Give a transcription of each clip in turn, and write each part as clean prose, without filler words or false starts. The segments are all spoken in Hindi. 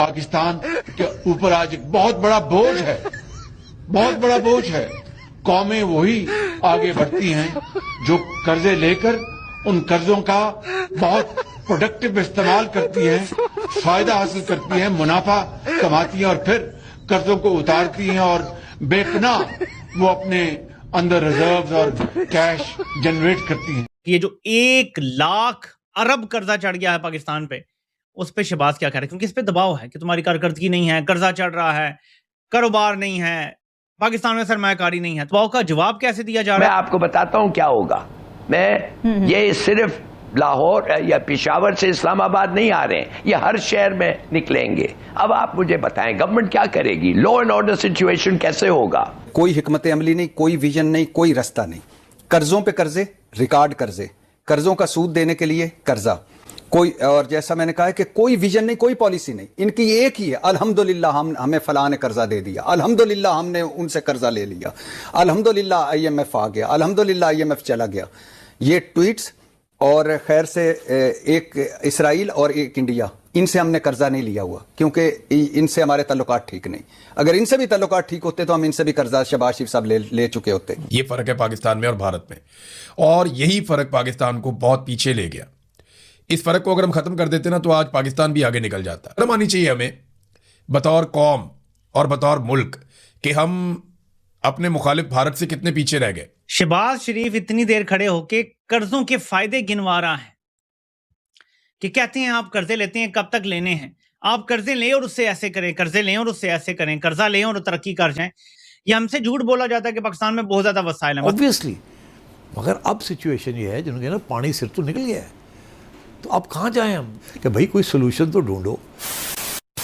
पाकिस्तान के ऊपर आज एक बहुत बड़ा बोझ है, बहुत बड़ा बोझ है। कौमें वही आगे बढ़ती हैं जो कर्जे लेकर उन कर्जों का बहुत प्रोडक्टिव इस्तेमाल करती हैं, फायदा हासिल करती हैं, मुनाफा कमाती हैं और फिर कर्जों को उतारती हैं और बेपनाह वो अपने अंदर रिजर्व्स और कैश जनरेट करती हैं। ये जो 1 लाख अरब कर्जा चढ़ गया है पाकिस्तान पे, उस पे शहबाज क्या कह रहे हैं? क्योंकि इस पे दबाव है कि तुम्हारी कारकर्दगी नहीं है, कर्जा चढ़ रहा है, कारोबार नहीं है, पाकिस्तान में सरमायाकारी नहीं है। दबाव का जवाब कैसे दिया जा रहा है? मैं आपको बताता हूं क्या होगा। मैं ये सिर्फ लाहौर या पेशावर से इस्लामाबाद नहीं आ रहे हैं, ये हर शहर में निकलेंगे। अब आप मुझे बताएं गवर्नमेंट क्या करेगी, लॉ एंड ऑर्डर सिचुएशन कैसे होगा? कोई हिकमत अमली नहीं, कोई विजन नहीं, कोई रास्ता नहीं। कर्जों पे कर्जे, रिकॉर्ड कर्जे, कर्जों का सूद देने के लिए कर्जा, कोई, और जैसा मैंने कहा है कि कोई विजन नहीं, कोई पॉलिसी नहीं। इनकी एक ही है, अल्हम्दुलिल्लाह हमें फलां ने कर्जा दे दिया, अल्हम्दुलिल्लाह हमने उनसे कर्जा ले लिया, अल्हम्दुलिल्लाह IMF आ गया, अल्हम्दुलिल्लाह IMF चला गया। ये ट्वीट्स, और खैर से एक इसराइल और एक इंडिया, इनसे हमने कर्जा नहीं लिया हुआ क्योंकि इनसे हमारे ताल्लुकात ठीक नहीं। अगर इनसे भी ताल्लुकात ठीक होते तो हम इनसे भी कर्जा शहबाज शरीफ साहब ले चुके होते। ये फर्क है पाकिस्तान में और भारत में, और यही फर्क पाकिस्तान को बहुत पीछे ले गया। इस फर्क को अगर हम खत्म कर देते ना तो आज पाकिस्तान भी आगे निकल जाता। शर्म आनी चाहिए हमें बतौर कौम और बतौर मुल्क कि हम अपने मुखालिफ भारत से कितने पीछे रह गए। शहबाज शरीफ इतनी देर खड़े होके कर्जों के फायदे गिनवा रहा है कि कहते हैं आप कर्जे लेते हैं, कब तक लेने हैं, आप कर्जे लें और उससे ऐसे करें, कर्जे लें और उससे ऐसे करें, कर्जा लें और तरक्की कर जाएं। ये हमसे झूठ बोला जाता है कि पाकिस्तान में बहुत ज्यादा वसाइल हैं ऑब्वियसली, मगर अब सिचुएशन ये है जिन्होंने ना पानी सिर तो निकल गया है, तो अब कहाँ जाएं हम कि भाई कोई सोल्यूशन तो ढूंढो।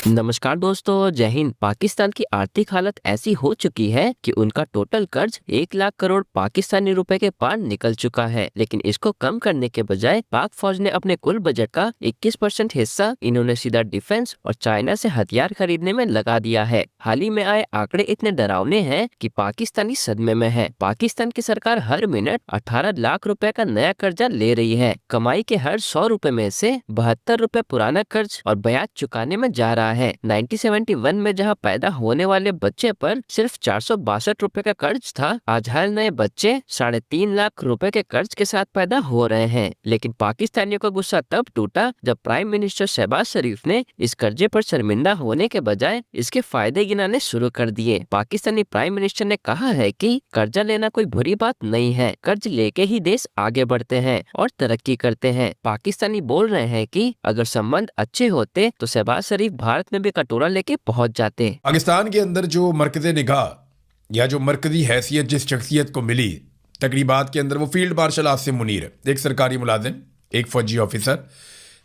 नमस्कार दोस्तों, जय हिंद। पाकिस्तान की आर्थिक हालत ऐसी हो चुकी है कि उनका टोटल कर्ज 1 लाख करोड़ पाकिस्तानी रुपए के पार निकल चुका है। लेकिन इसको कम करने के बजाय पाक फौज ने अपने कुल बजट का 21% हिस्सा इन्होंने सीधा डिफेंस और चाइना से हथियार खरीदने में लगा दिया है। हाल ही में आए आंकड़े इतने डरावने हैं कि पाकिस्तानी सदमे में है। पाकिस्तान की सरकार हर मिनट 18 लाख रुपए का नया कर्जा ले रही है। कमाई के हर 100 रुपए में से 72 रुपए पुराना कर्ज और ब्याज चुकाने में जा रहा है। 1971 में जहां पैदा होने वाले बच्चे पर सिर्फ 462 रुपए का कर्ज था, आज हर नए बच्चे 3.5 लाख रुपए के कर्ज के साथ पैदा हो रहे हैं। लेकिन पाकिस्तानियों का गुस्सा तब टूटा जब प्राइम मिनिस्टर शहबाज शरीफ ने इस कर्जे पर शर्मिंदा होने के बजाय इसके फायदे गिनाने शुरू कर दिए। पाकिस्तानी प्राइम मिनिस्टर ने कहा है कि कर्जा लेना कोई बुरी बात नहीं है, कर्ज लेके ही देश आगे बढ़ते हैं और तरक्की करते हैं। पाकिस्तानी बोल रहे हैं कि अगर संबंध अच्छे होते तो शहबाज शरीफ भारत में भी कटोरा लेके पहुंच जाते। पाकिस्तान के अंदर जो मरकज़े निगाह या जो मरकजी हैसियत जिस शख्सियत को मिली तकरीबात के अंदर, वो फील्ड मार्शल आसिम मुनीर है, एक सरकारी मुलाजिम, एक फौजी ऑफिसर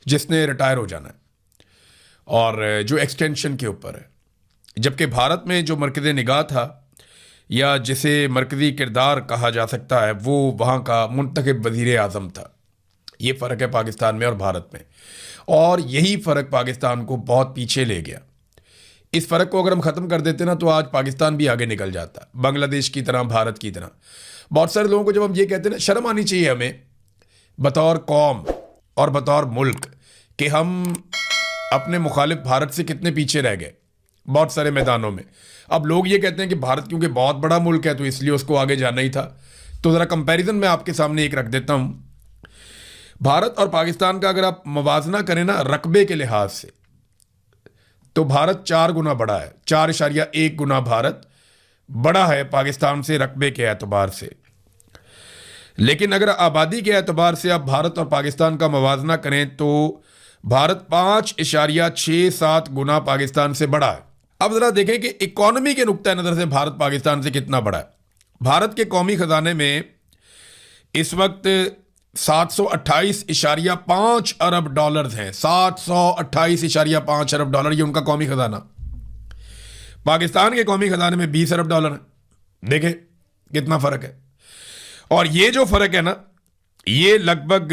जिसने रिटायर हो जाना है और जो एक्सटेंशन के ऊपर है। जबकि भारत में जो मरकज़ निगाह था या जिसे मरकज़ी किरदार कहा जा सकता है, वो वहाँ का मुंतखब वज़ीर आज़म था। ये फ़र्क है पाकिस्तान में और भारत में, और यही फ़र्क पाकिस्तान को बहुत पीछे ले गया। इस फ़र्क को अगर हम ख़त्म कर देते ना तो आज पाकिस्तान भी आगे निकल जाता, बांग्लादेश की तरह, भारत की तरह। बहुत सारे लोगों को जब हम ये कहते हैं ना, शर्म आनी चाहिए हमें बतौर कौम और बतौर मुल्क कि हम अपने मुखालिफ भारत से कितने पीछे रह गए बहुत सारे मैदानों में। अब लोग ये कहते हैं कि भारत क्योंकि बहुत बड़ा मुल्क है तो इसलिए उसको आगे जाना ही था। तो ज़रा कंपैरिजन मैं आपके सामने एक रख देता हूँ। भारत और पाकिस्तान का अगर आप मवाजना करें ना रकबे के लिहाज से, तो भारत 4 गुना बड़ा है, 4.1 गुना भारत बड़ा है पाकिस्तान से रकबे के एतबार से। लेकिन अगर आबादी के एतबार से आप भारत और पाकिस्तान का मवाजना करें तो भारत 5.67 गुना पाकिस्तान से बड़ा है। अब ज़रा देखें कि इकॉनमी के नुक्ता नज़र से भारत पाकिस्तान से कितना बड़ा है। भारत के कौमी ख़जाने में इस वक्त 728.5 अरब डॉलर हैं। 728.5 अरब डॉलर, ये उनका कौमी ख़जाना। पाकिस्तान के कौमी ख़जाने में 20 अरब डॉलर है। देखें कितना फ़र्क है। और ये जो फ़र्क है ना, ये लगभग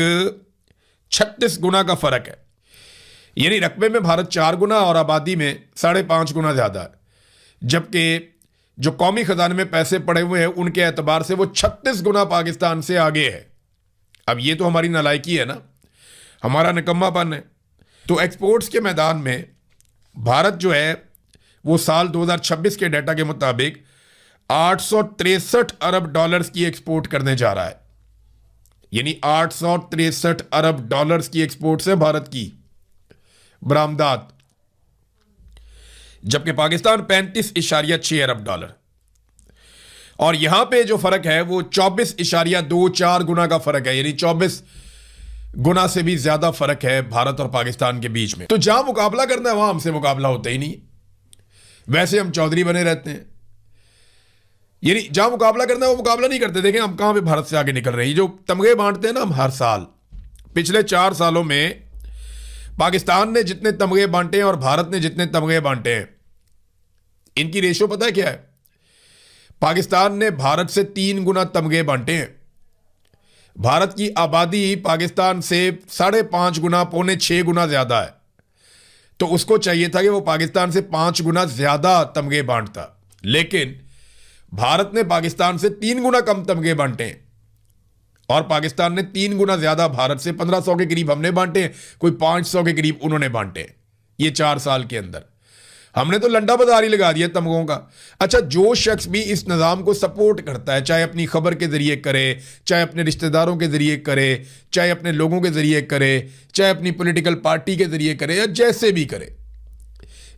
36 गुना का फ़र्क है। यानी रकबे में भारत 4 गुना और आबादी में 5.5 गुना ज़्यादा है। जबकि जो कौमी ख़जाने में पैसे पड़े हुए हैं उनके एतबार से वो 36 गुना पाकिस्तान से आगे है। अब ये तो हमारी नालायकी है ना, हमारा निकम्मापन है। तो एक्सपोर्ट्स के मैदान में भारत जो है वो साल 2026 के डेटा के मुताबिक 863 अरब डॉलर्स की एक्सपोर्ट करने जा रहा है। यानी 863 अरब डॉलर्स की एक्सपोर्ट है भारत की बरामदात, जबकि पाकिस्तान 35.6 अरब डॉलर। और यहां पे जो फर्क है वो 24.24 गुना का फर्क है, यानी 24 गुना से भी ज्यादा फर्क है भारत और पाकिस्तान के बीच में। तो जहां मुकाबला करना है वहां हमसे मुकाबला होता ही नहीं। वैसे हम चौधरी बने रहते हैं, यानी जहां मुकाबला करना है वो मुकाबला नहीं करते। देखें हम कहां पे भारत से आगे निकल रहे हैं। जो तमगे बांटते हैं ना हम हर साल, पिछले 4 सालों में पाकिस्तान ने जितने तमगे बांटे हैं और भारत ने जितने तमगे बांटे हैं, इनकी रेशो पता है क्या है? पाकिस्तान ने भारत से 3 गुना तमगे बांटे हैं। भारत की आबादी पाकिस्तान से 5.5 गुना, 5.25 गुना ज्यादा है, तो उसको चाहिए था कि वो पाकिस्तान से 5 गुना ज्यादा तमगे बांटता, लेकिन भारत ने पाकिस्तान से 3 गुना कम तमगे बांटे हैं। और पाकिस्तान ने 3 गुना ज्यादा भारत से 1500 के करीब हमने बांटे, कोई 500 के करीब उन्होंने बांटे। ये 4 साल के अंदर हमने तो लंडा बाजार ही लगा दिया तमगों का। अच्छा, जो शख्स भी इस निज़ाम को सपोर्ट करता है, चाहे अपनी खबर के जरिए करे, चाहे अपने रिश्तेदारों के जरिए करे, चाहे अपने लोगों के जरिए करे, चाहे अपनी पॉलिटिकल पार्टी के जरिए करे, या जैसे भी करे,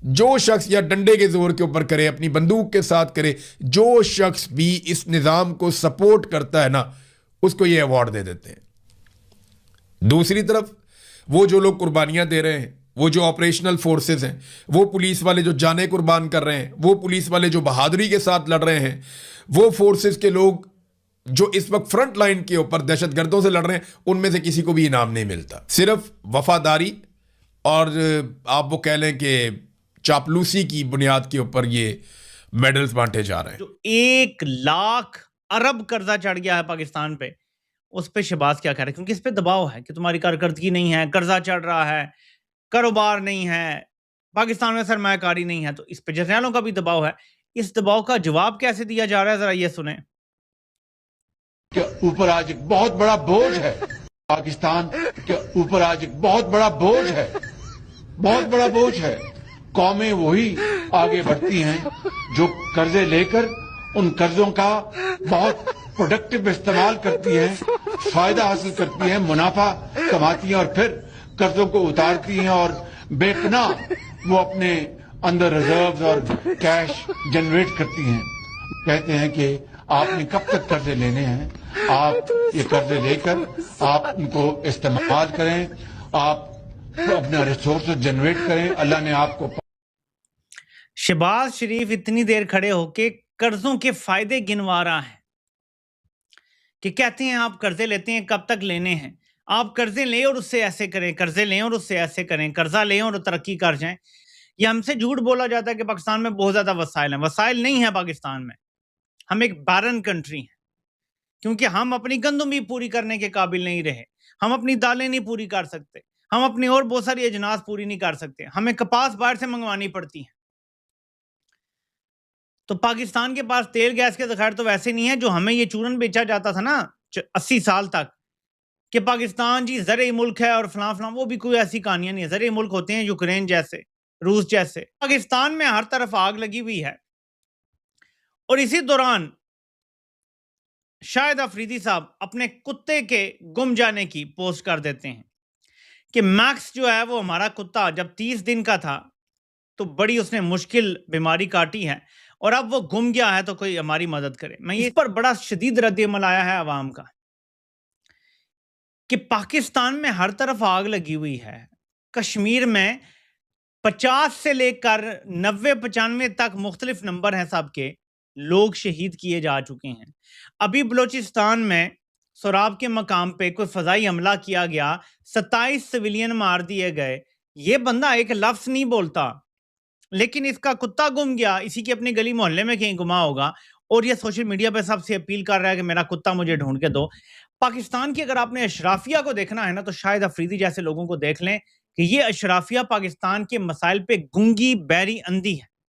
जो शख्स या डंडे के जोर के ऊपर करे, अपनी बंदूक के साथ करे, जो शख्स भी इस निज़ाम को सपोर्ट करता है ना, उसको ये अवार्ड दे देते हैं। दूसरी तरफ वो जो लोग कुर्बानियां दे रहे हैं, वो जो ऑपरेशनल फोर्सेस हैं, वो पुलिस वाले जो जाने कुर्बान कर रहे हैं, वो पुलिस वाले जो बहादुरी के साथ लड़ रहे हैं, वो फोर्सेस के लोग जो इस वक्त फ्रंट लाइन के ऊपर दहशतगर्दों से लड़ रहे हैं, उनमें से किसी को भी इनाम नहीं मिलता। सिर्फ वफादारी और आप वो कह लें कि चापलूसी की बुनियाद के ऊपर ये मेडल्स बांटे जा रहे हैं। जो 1 लाख अरब कर्जा चढ़ गया है पाकिस्तान पे, उस पे शहबाज क्या कह रहे हैं? क्योंकि इस पे दबाव है कि तुम्हारी कारकर्दगी नहीं है, कर्जा चढ़ रहा है, कारोबार नहीं है, पाकिस्तान में सरमायाकारी नहीं है, तो इस पे जर्नैलों का भी दबाव है। इस दबाव का जवाब कैसे दिया जा रहा है, जरा ये सुने। के ऊपर आज एक बहुत बड़ा बोझ है, पाकिस्तान के ऊपर आज एक बहुत बड़ा बोझ है, बहुत बड़ा बोझ है। कौमें वही आगे बढ़ती हैं जो कर्जे लेकर उन कर्जों का बहुत प्रोडक्टिव इस्तेमाल करती हैं, फायदा हासिल करती हैं, मुनाफा कमाती हैं और फिर कर्जों को उतारती हैं और बेपनाह वो अपने अंदर रिजर्व्स और कैश जनरेट करती हैं। कहते हैं कि आपने कब तक कर्जे लेने हैं, आप ये कर्जे लेकर आप उनको इस्तेमाल करें, आप अपना रिसोर्स जनरेट करें। अल्लाह ने आपको। शहबाज शरीफ इतनी देर खड़े होके कर्जों के फायदे गिनवा रहा है कि कहते हैं आप कर्जे लेते हैं, कब तक लेने हैं, आप कर्जे लें और उससे ऐसे करें, कर्जे लें और उससे ऐसे करें, कर्जा लें और तरक्की कर जाएं। ये हमसे झूठ बोला जाता है कि पाकिस्तान में बहुत ज्यादा वसाइल हैं। वसाइल नहीं है पाकिस्तान में, हम एक बारन कंट्री हैं, क्योंकि हम अपनी गंदम भी पूरी करने के काबिल नहीं रहे, हम अपनी दालें नहीं पूरी कर सकते, हम अपनी और बहुत सारी अजनास पूरी नहीं कर सकते, हमें कपास बाहर से मंगवानी पड़ती है। तो पाकिस्तान के पास तेल गैस के ज़खायर तो वैसे नहीं है जो हमें ये चूरन बेचा जाता था ना 80 साल तक कि पाकिस्तान जी ज़रे मुल्क है और फलां फलां, वो भी कोई ऐसी कहानियां नहीं है। ज़रे मुल्क होते हैं यूक्रेन जैसे, रूस जैसे। पाकिस्तान में हर तरफ आग लगी हुई है और इसी दौरान शाहिद अफरीदी साहब अपने कुत्ते के गुम जाने की पोस्ट कर देते हैं कि मैक्स जो है वो हमारा कुत्ता जब 30 दिन का था तो बड़ी उसने मुश्किल बीमारी काटी है और अब वो गुम गया है, तो कोई हमारी मदद करे। मैं इस पर बड़ा शदीद रद्द-ए-अमल आया है अवाम का कि पाकिस्तान में हर तरफ आग लगी हुई है। कश्मीर में 50 से लेकर 90-95 तक मुख्तलिफ नंबर हैं सबके, लोग शहीद किए जा चुके हैं। अभी बलोचिस्तान में सोराब के मकाम पे कोई फजाई हमला किया गया, 27 सिविलियन मार दिए गए। ये बंदा एक लफ्ज नहीं बोलता, लेकिन इसका कुत्ता गुम गया, इसी की अपनी गली मोहल्ले में कहीं गुमा होगा और ये सोशल मीडिया पे सबसे अपील कर रहा है कि मेरा कुत्ता मुझे ढूंढ के दो। पाकिस्तान की अगर आपने अशराफिया को देखना है ना, तो शाहिद अफरीदी जैसे लोगों को देख लें कि ये अशराफिया पाकिस्तान के मसाइल पे गूंगी बहरी अंधी है।